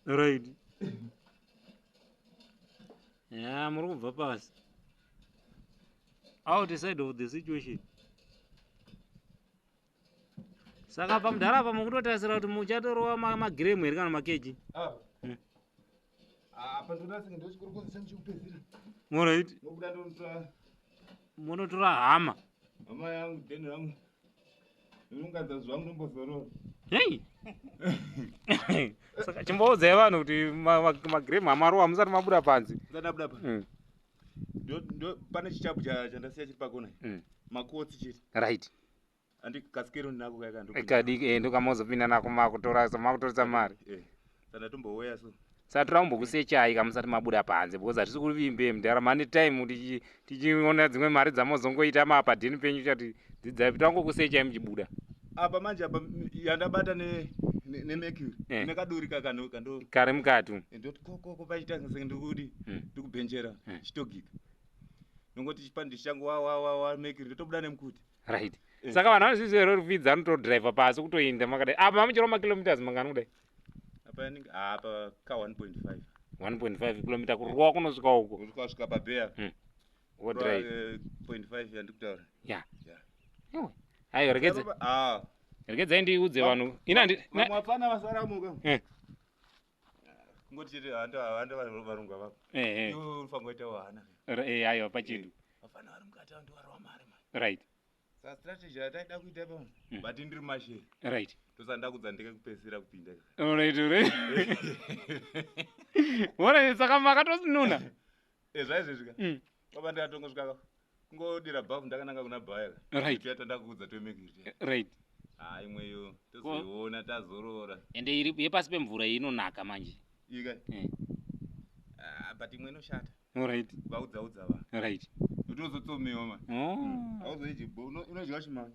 Right. Yeah, muri kubva pasi. Outside of the situation. Saka pamudhara apa mukutotarisira kuti muchatorova magiremu here kana makeji. Apa ndoda singa ndochikurukunza chikupedzira. Alright. Nokuda ndotora Munotora hama. hama yangu dheni yangu. Ndinongadza zvangu ndombozorora. Hey. Saka chimboudzai vanhu kuti magiremu hamarova musati mabuda panze. Ndadabuda panze. Ndo pane chichapu chandasiya chiri pakona. Makotsi chiri. Right. Andikasikero ndinako kaya ikadi ndokamozopinda nako makutoritsa mari. Sana tomboweya so. Sati rambokusechai kamusati mabuda panze because hatisi kuvimbe mundarama ane time kuti tichiona dzimwe mari dzamozongoita mapadhini penyu chati dzidzai tangokusechai muchibuda. Apa manje apa yandabata nemercury nekaduri kando kari mukati ndoti koko pachitanga senge ndikuti ndikubhenjera chitogika nongoti chipandi changu wa mercury ndotobuda nemukuti. Right. Saka vanhu vanozvizero rufidza anotodriva pasi kutoinda makadai apa mamuchero makilometers mangani kudai. Apa yaningi apa ka 1.5 1.5 km kuruwa kunosvika uko kusvika pabheya wodrive 0.5 yandikutaura. Yeah. Hayi regedzai ndiudze vanhu mafana vasaramuka ngoti chete handa varungu avavo iwe unofangoita wahana aiwa pachidu vafana vari mukati vantu varova mari mari. Right. Sa strategy yataida kuita pano but ndiri masheri. Right. Tosandakudza ndikakupedzisira kupinda. Alright. Wona saka makatosinuna zvaizvizvika papa ndikatongosvika kungodira bhafu ndakananga kuna bhaya. Right. Yatandakudza toemekiri. Right. Imweyo tozoiona tazorora ende iri yepasi pemvura iyi inonaka manje ika but imwe inoshata. Alright. Vaudzaudza vanhu. Right. Utozotsomewa man. Auzoiti unodya chimani.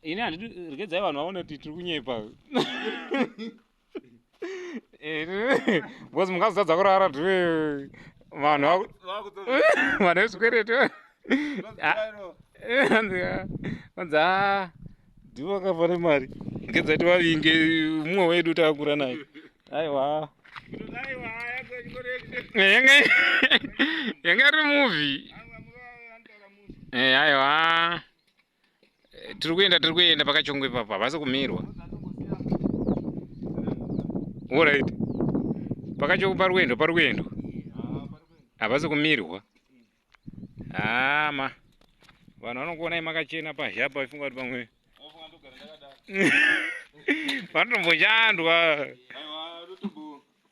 Ini handidi regedzai vanhu vaona kuti tiri kunyepa. Bosi mungazodza kurara tiri vanhu vesikweretu. Vanza ndivo vakafana mari. Ngedzati vavinge mumwe wedu takakura naye. Aiwa. Yanga iri movie. Aiwa. Tiri kuenda pakachongwe papa havasi kumirwa. Alright. Pakachongwe parikuendo. Havasi kumirwa. Ma. Vanhu vanokuonai makachena pazhapa vachifunga kuti pamwe. Vanotombochandwa.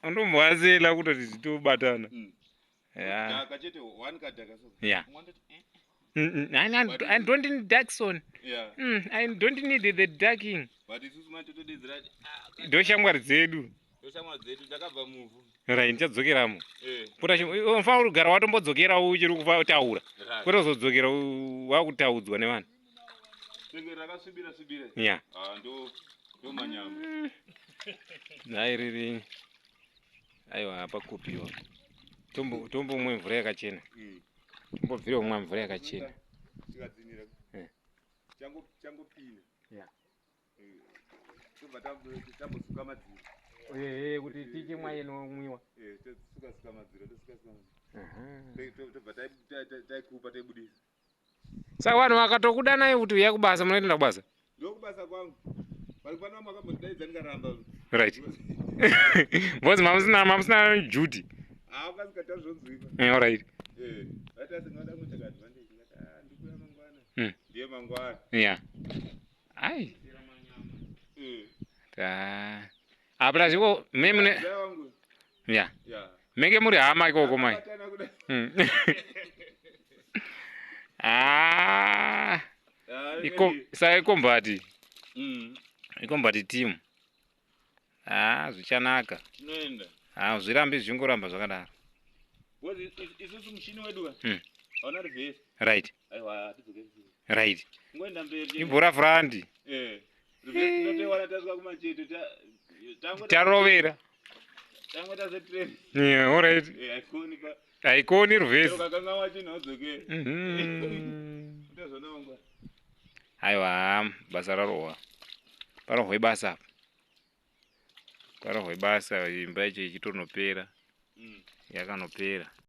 Ndombowasela kutoti titobatana. Kachete one kadhaka so. Yeah. I don't need Daxon. Yeah. I don't need the ducking. But isusu matotodedzera Ndoshamwari dzedu. Takabva muvhu. Right, ndichadzokeramo. Pota unofanira kugara watombodzokerawo uchiri kutaura. Kwete kuzodzokera wakutaudzwa nevanhu. Senge rakasvibira. Yeah. Ndo manyama. Nayi riri. Aiwa pakopiwa. Tombomwe mvura yakachena. Tombobvira kumwa mvura yakachena. Tikadzinira. Changopina. Yeah. Tobva tambosuka madziro. Kuti tichimwa inomwiwa. Tosuka madziro. Tobva taikupa taibudisa. Saka vanhu vakatokudanai kuti uya kubasa munoenda kubasa. Ndokubasa kwangu. Paripano makambondaidza ndikaramba. Right. Bosi mamusina Judy. Ukasikata zvonzwika. Alright. Vata singada kuita advantage ngata ndikuya mangwana. Ndiye mangwana. Yeah. Ai. Apla zviko memune. Yeah. Menge muri hama ikoko mai. Ikombati. Ikombati team. Zvichanaka. Tinoenda. Zvirambi zvingoramba zvakadaro. Isusu mushini wedu ka? Hauna reverse. Right. Aiwa tidzoke. Right. Ngoenda mberi. Ibhora front. Reverse notewana tasvika kumacheto tarovera. Tangoita setrain. Yeah, alright. Aikoni pa. Aikoni reverse. Ukakanga wachina udzoke. Ndozvona wangwa. Aiwa basa rarohwa. Parohwe basa. kwarohwe basa imba yacho ichitonopera yakanopera.